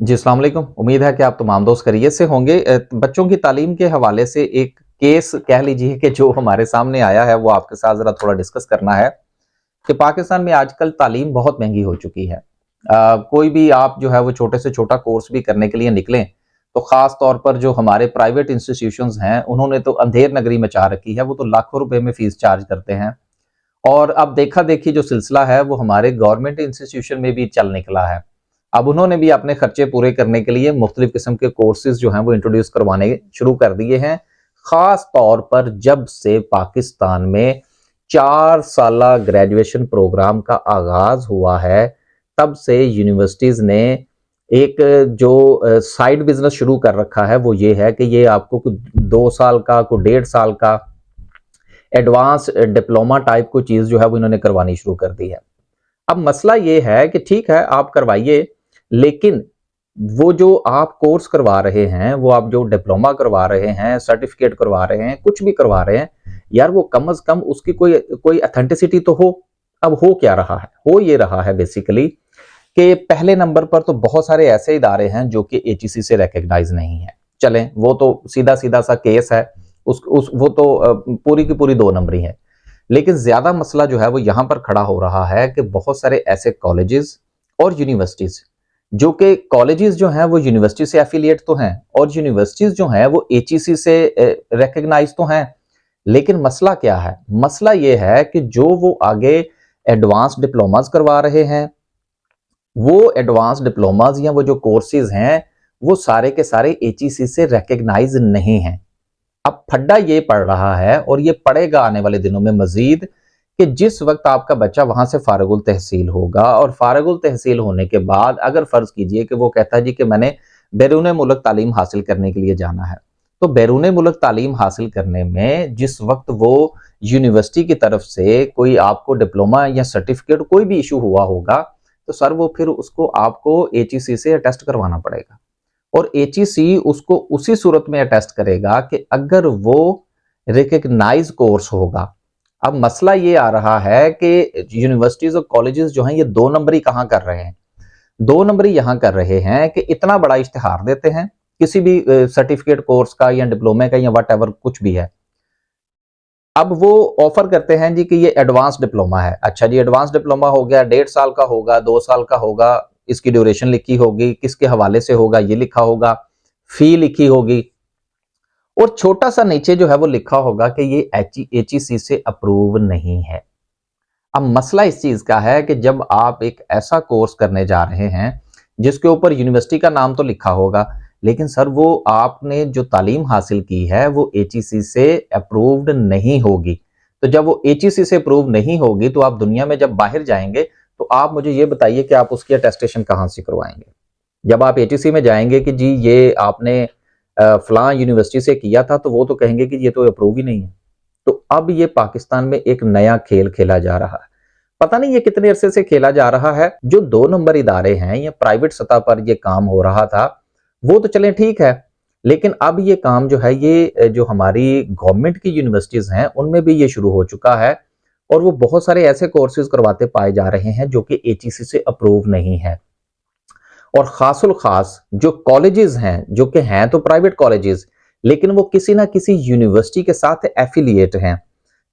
जी, अस्सलाम वालेकुम। उम्मीद है कि आप तमाम दोस्त खैरियत से होंगे। बच्चों की तालीम के हवाले से एक केस कह लीजिए कि जो हमारे सामने आया है, वो आपके साथ ज़रा थोड़ा डिस्कस करना है कि पाकिस्तान में आजकल तालीम बहुत महँगी हो चुकी है। कोई भी आप जो है वो छोटे से छोटा कोर्स भी करने के लिए निकलें, तो ख़ास तौर पर जो हमारे प्राइवेट इंस्टीट्यूशंस हैं, उन्होंने तो अंधेर नगरी मचा रखी है, वो तो लाखों रुपए में फ़ीस चार्ज करते हैं। और अब देखा-देखी जो सिलसिला है वो हमारे गवर्नमेंट इंस्टीट्यूशन में भी चल निकला है। अब उन्होंने भी अपने खर्चे पूरे करने के लिए मुख्तलिफ किस्म के कोर्सेज़ जो हैं वो इंट्रोड्यूस करवाने शुरू कर दिए हैं। ख़ास तौर पर जब से पाकिस्तान में 4 साला ग्रेजुएशन प्रोग्राम का आगाज़ हुआ है, तब से यूनिवर्सिटीज़ ने एक जो साइड बिज़नेस शुरू कर रखा है वो ये है कि ये आपको कुछ 2 साल का, कोई 1.5 साल का एडवांस डिप्लोमा टाइप कोई चीज़ जो है वो इन्होंने करवानी शुरू कर दी है। अब मसला ये है कि ठीक है आप करवाइए, लेकिन वो जो आप कोर्स करवा रहे हैं, वो आप जो डिप्लोमा करवा रहे हैं, सर्टिफिकेट करवा रहे हैं, कुछ भी करवा रहे हैं, यार वो कम से कम उसकी कोई कोई ऑथेंटिसिटी तो हो। अब हो क्या रहा है? हो ये रहा है बेसिकली कि पहले नंबर पर तो बहुत सारे ऐसे इदारे हैं जो कि एचईसी से रिकॉग्नाइज नहीं है। चलें, वो तो सीधा-सीधा सा केस है। उस वो तो पूरी की पूरी 2 नंबरी है। लेकिन ज़्यादा मसला जो है वो यहाँ पर खड़ा हो रहा है कि बहुत सारे ऐसे कॉलेजेस और यूनिवर्सिटीज़, जो कि कॉलेजेस जो हैं वो यूनिवर्सिटी से एफिलिएट तो हैं और यूनिवर्सिटीज़ जो हैं वो एचईसी से रिकॉग्नाइज तो हैं। लेकिन मसला क्या है? मसला ये है कि जो वो आगे एडवांस डिप्लोमास करवा रहे हैं, वो एडवांस डिप्लोमास या वो जो कोर्सेज हैं, वो सारे के सारे एचईसी से रिकॉग्नाइज नहीं हैं। अब फड्डा ये पड़ रहा है और ये पड़ेगा आने वाले दिनों में मजीद कि जिस वक्त आपका बच्चा वहां से फारगुल तहसील होगा और फारगुल तहसील होने के बाद अगर फर्ज कीजिए कि वो कहता है जी कि मैंने बैरून मुल्क तालीम हासिल करने के लिए जाना है, तो बैरून मुल्क तालीम हासिल करने में जिस वक्त वो यूनिवर्सिटी की तरफ से कोई आपको डिप्लोमा या सर्टिफिकेट कोई भी इशू हुआ होगा, तो सर वो फिर उसको आपको एचईसी से अटेस्ट करवाना पड़ेगा और एचईसी उसको उसी सूरत में अटेस्ट करेगा कि अगर वो रिकग्नाइज कोर्स होगा। अब मसला ये आ रहा है कि यूनिवर्सिटीज और कॉलेजेस जो हैं ये 2 नंबरी कहां कर रहे हैं? 2 नंबरी यहां कर रहे हैं कि इतना बड़ा इश्तिहार देते हैं किसी भी सर्टिफिकेट कोर्स का या डिप्लोमे का या वट एवर कुछ भी है। अब वो ऑफर करते हैं जी कि ये एडवांस डिप्लोमा है। अच्छा जी, एडवांस डिप्लोमा हो गया, 1.5 साल का होगा, 2 साल का होगा, इसकी ड्यूरेशन लिखी होगी, किसके हवाले से होगा ये लिखा होगा, फी लिखी होगी और छोटा सा नीचे जो है वो लिखा होगा कि ये एचईसी से अप्रूव नहीं है। अब मसला इस चीज का है कि जब आप एक ऐसा कोर्स करने जा रहे हैं जिसके ऊपर यूनिवर्सिटी का नाम तो लिखा होगा, लेकिन सर वो आपने जो तालीम हासिल की है वो एचईसी से अप्रूव्ड नहीं होगी। तो जब वो एचईसी से अप्रूव नहीं होगी तो आप दुनिया में जब बाहर जाएंगे तो आप मुझे ये बताइए कि आप उसकी अटेस्टेशन कहाँ से करवाएंगे? जब आप एचईसी में जाएंगे कि जी ये आपने फलां यूनिवर्सिटी से किया था, तो वो तो कहेंगे कि ये तो अप्रूव ही नहीं है। तो अब ये पाकिस्तान में एक नया खेल खेला जा रहा है। पता नहीं ये कितने अरसे से खेला जा रहा है। जो 2 नंबर इदारे हैं या प्राइवेट सतह पर ये काम हो रहा था, वो तो चलें ठीक है। लेकिन अब ये काम जो है ये जो हमारी गवर्नमेंट की यूनिवर्सिटीज़ हैं, उनमें भी ये शुरू हो चुका है और वो बहुत सारे ऐसे कोर्सेज़ करवाते पाए जा रहे हैं जो कि एचईसी से अप्रूव नहीं है। और खासुल खास जो कॉलेजेस हैं, जो कि हैं तो प्राइवेट कॉलेजेस, लेकिन वो किसी ना किसी यूनिवर्सिटी के साथ एफिलिएट हैं।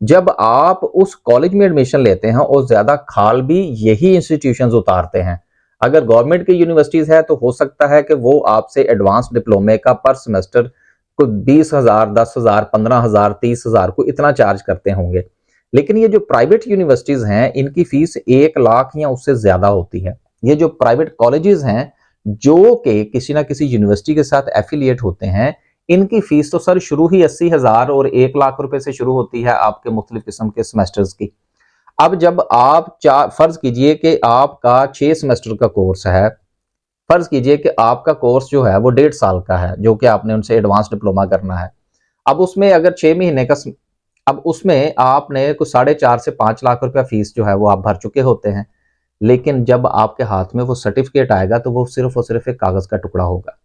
जब आप उस कॉलेज में एडमिशन लेते हैं और ज्यादा खाल भी यही इंस्टीट्यूशंस उतारते हैं। अगर गवर्नमेंट की यूनिवर्सिटीज है तो हो सकता है कि वो आपसे एडवांस डिप्लोमे का पर सेमेस्टर कोई 20,000, 10,000, 15,000, 30,000 को इतना चार्ज करते होंगे। लेकिन ये जो प्राइवेट यूनिवर्सिटीज हैं इनकी फीस 1 लाख या उससे ज्यादा होती है। ये जो प्राइवेट कॉलेजेस हैं जो कि किसी ना किसी यूनिवर्सिटी के साथ एफिलिएट होते हैं, इनकी फीस तो सर शुरू ही 80,000 और 1 लाख रुपए से शुरू होती है आपके मुख्तलिफ किस्म के सेमेस्टर्स की। अब जब आप चार फर्ज कीजिए कि आपका 6 सेमेस्टर का कोर्स है, फर्ज कीजिए कि आपका कोर्स जो है वो 1.5 साल का है जो कि आपने उनसे एडवांस डिप्लोमा करना है। अब उसमें अगर 6 महीने का अब उसमें आपने कुछ 4.5 से 5 लाख रुपया फीस जो है वो आप भर चुके होते हैं। लेकिन जब आपके हाथ में वो सर्टिफिकेट आएगा तो वो सिर्फ और सिर्फ एक कागज का टुकड़ा होगा।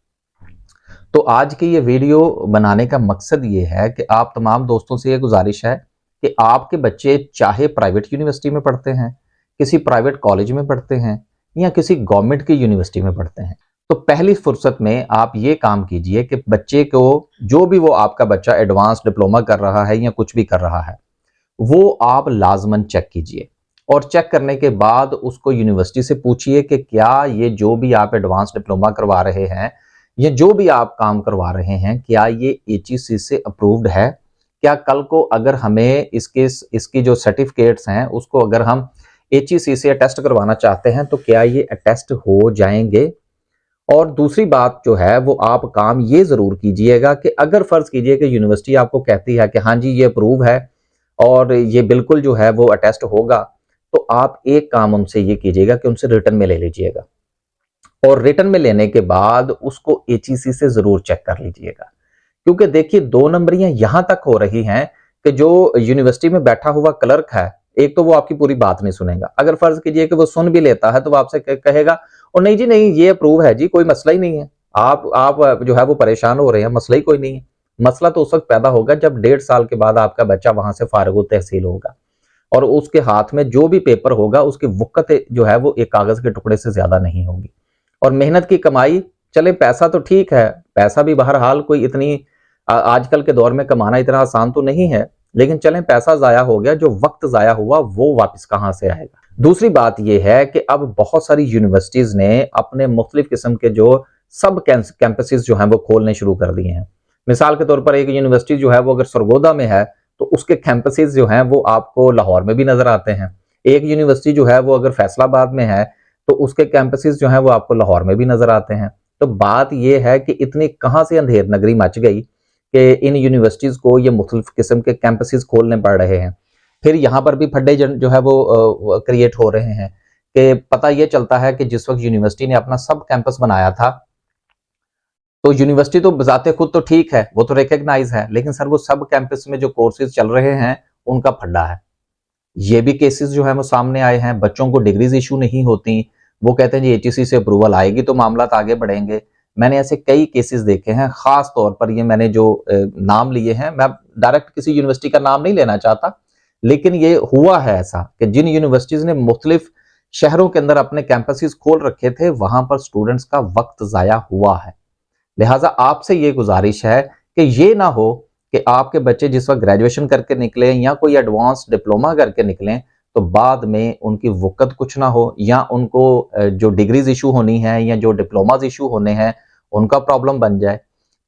तो आज की ये वीडियो बनाने का मकसद ये है कि आप तमाम दोस्तों से ये गुजारिश है कि आपके बच्चे चाहे प्राइवेट यूनिवर्सिटी में पढ़ते हैं, किसी प्राइवेट कॉलेज में पढ़ते हैं या किसी गवर्नमेंट की यूनिवर्सिटी में पढ़ते हैं, तो पहली फुर्सत में आप ये काम कीजिए कि बच्चे को, जो भी वो आपका बच्चा एडवांस डिप्लोमा कर रहा है या कुछ भी कर रहा है, वो आप लाजमन चेक कीजिए। और चेक करने के बाद उसको यूनिवर्सिटी से पूछिए कि क्या ये जो भी आप एडवांस डिप्लोमा करवा रहे हैं, ये जो भी आप काम करवा रहे हैं, क्या ये एचईसी से अप्रूव्ड है? क्या कल को अगर हमें इसकी जो सर्टिफिकेट्स हैं उसको अगर हम एचईसी से अटेस्ट करवाना चाहते हैं तो क्या ये अटेस्ट हो जाएंगे? और दूसरी बात जो है वो आप काम ये जरूर कीजिएगा कि अगर फर्ज कीजिए कि यूनिवर्सिटी आपको कहती है कि हाँ जी ये अप्रूव है और ये बिल्कुल जो है वो अटेस्ट होगा, तो आप एक काम उनसे ये कीजिएगा कि उनसे रिटर्न में ले लीजिएगा और रिटर्न में लेने के बाद उसको एचईसी से जरूर चेक कर लीजिएगा। क्योंकि देखिए, दो नंबरियां यहां तक हो रही हैं कि जो यूनिवर्सिटी में बैठा हुआ क्लर्क है, एक तो वो आपकी पूरी बात नहीं सुनेगा। अगर फर्ज कीजिए कि वो सुन भी लेता है तो वो आपसे कहेगा और नहीं जी नहीं, ये अप्रूव है जी, कोई मसला ही नहीं है। आप जो है वो परेशान हो रहे हैं, मसला ही कोई नहीं है। मसला तो उस वक्त पैदा होगा जब 1.5 साल के बाद आपका बच्चा वहां से फारिग तहसील होगा और उसके हाथ में जो भी पेपर होगा उसकी वक़्त जो है वो एक कागज के टुकड़े से ज्यादा नहीं होगी। और मेहनत की कमाई, चले पैसा तो ठीक है, पैसा भी बहरहाल कोई इतनी आजकल के दौर में कमाना इतना आसान तो नहीं है, लेकिन चलें पैसा जाया हो गया, जो वक्त जाया हुआ वो वापस कहां से आएगा। दूसरी बात यह है कि अब बहुत सारी यूनिवर्सिटीज ने अपने मुख्तलिफ किस्म के जो सब कैंपसेस जो हैं वो खोलने शुरू कर दिए हैं। मिसाल के तौर पर एक यूनिवर्सिटी जो है वो अगर सरगोदा में है तो उसके कैंपसेस जो हैं वो आपको लाहौर में भी नजर आते हैं। एक यूनिवर्सिटी जो है वो अगर फैसलाबाद में है तो उसके कैंपसेस जो हैं वो आपको लाहौर में भी नजर आते हैं। तो बात यह है कि इतनी कहां से अंधेर नगरी मच गई कि इन यूनिवर्सिटीज को ये मुख्तलिफ किस्म के कैंपसेस खोलने पड़ रहे हैं। फिर यहाँ पर भी फड्डे जो है वो क्रिएट हो रहे हैं कि पता ये चलता है कि जिस वक्त यूनिवर्सिटी ने अपना सब कैंपस बनाया था तो यूनिवर्सिटी तो बजाते खुद तो ठीक है, वो तो रिकग्नाइज है, लेकिन सर वो सब कैंपस में जो कोर्सेज चल रहे हैं उनका फड्डा है। ये भी केसेस जो है वो सामने आए हैं। बच्चों को डिग्रीज इशू नहीं होती, वो कहते हैं जी एचईसी से अप्रूवल आएगी तो मामला आगे बढ़ेंगे। मैंने ऐसे कई केसेस देखे हैं, खास तौर पर ये मैंने जो नाम लिए हैं, मैं डायरेक्ट किसी यूनिवर्सिटी का नाम नहीं लेना चाहता, लेकिन ये हुआ है ऐसा कि जिन यूनिवर्सिटीज ने मुख्तलिफ शहरों के अंदर अपने कैंपसेस खोल रखे थे वहां पर स्टूडेंट्स का वक्त जाया हुआ है। लिहाजा आपसे ये गुजारिश है कि ये ना हो कि आपके बच्चे जिस वक्त ग्रेजुएशन करके निकले या कोई एडवांस डिप्लोमा करके निकलें तो बाद में उनकी वक़्त कुछ ना हो, या उनको जो डिग्रीज इशू होनी है या जो डिप्लोमाज इशू होने हैं उनका प्रॉब्लम बन जाए।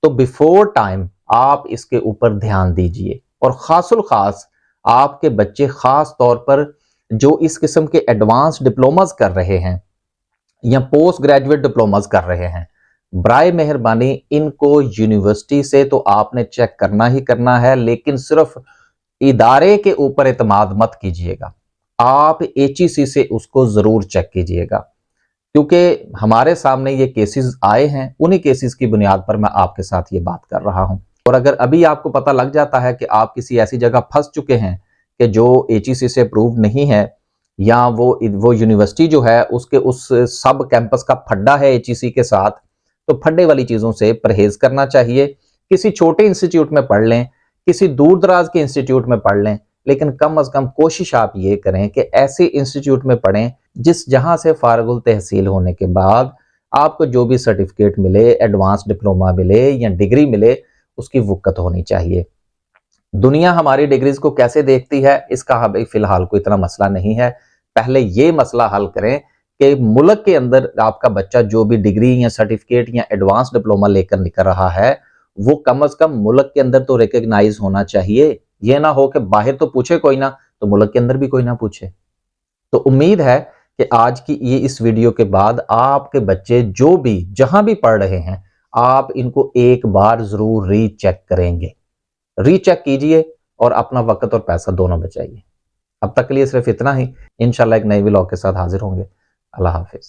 तो बिफोर टाइम आप इसके ऊपर ध्यान दीजिए। और खासुल खास आपके बच्चे खास तौर पर जो इस किस्म के एडवांस डिप्लोमाज कर रहे हैं या पोस्ट ग्रेजुएट डिप्लोमाज कर रहे हैं, बराए मेहरबानी इनको यूनिवर्सिटी से तो आपने चेक करना ही करना है, लेकिन सिर्फ इदारे के ऊपर एतमाद मत कीजिएगा, आप एचईसी से उसको जरूर चेक कीजिएगा। क्योंकि हमारे सामने ये केसेस आए हैं, उन्हीं केसेस की बुनियाद पर मैं आपके साथ ये बात कर रहा हूं। और अगर अभी आपको पता लग जाता है कि आप किसी ऐसी जगह फंस चुके हैं कि जो एचईसी से अप्रूव नहीं है, या वो यूनिवर्सिटी जो है उसके उस सब कैंपस का फड्डा है एचईसी के साथ, तो फड्डे वाली चीजों से परहेज करना चाहिए। किसी छोटे इंस्टीट्यूट में पढ़ लें, किसी दूर दराज के इंस्टीट्यूट में पढ़ लें, लेकिन कम अज कम कोशिश आप ये करें कि ऐसे इंस्टीट्यूट में पढ़ें जहां से फारगुल तहसील होने के बाद आपको जो भी सर्टिफिकेट मिले, एडवांस डिप्लोमा मिले या डिग्री मिले, उसकी वक़्त होनी चाहिए। दुनिया हमारी डिग्रीज को कैसे देखती है इसका अभी फिलहाल कोई इतना मसला नहीं है। पहले ये मसला हल करें कि मुल्क के अंदर आपका बच्चा जो भी डिग्री या सर्टिफिकेट या एडवांस डिप्लोमा लेकर निकल रहा है वो कम अज कम मुल्क के अंदर तो रिकग्नाइज होना चाहिए। ये ना हो कि बाहर तो पूछे कोई ना तो मुल्क के अंदर भी कोई ना पूछे। तो उम्मीद है कि आज की ये इस वीडियो के बाद आपके बच्चे जो भी जहां भी पढ़ रहे हैं आप इनको एक बार जरूर रीचेक करेंगे। रीचेक कीजिए और अपना वक्त और पैसा दोनों बचाइए। अब तक के लिए सिर्फ इतना ही। इंशाल्लाह एक नए व्लॉग के साथ हाजिर होंगे। अल्लाह हाफिज।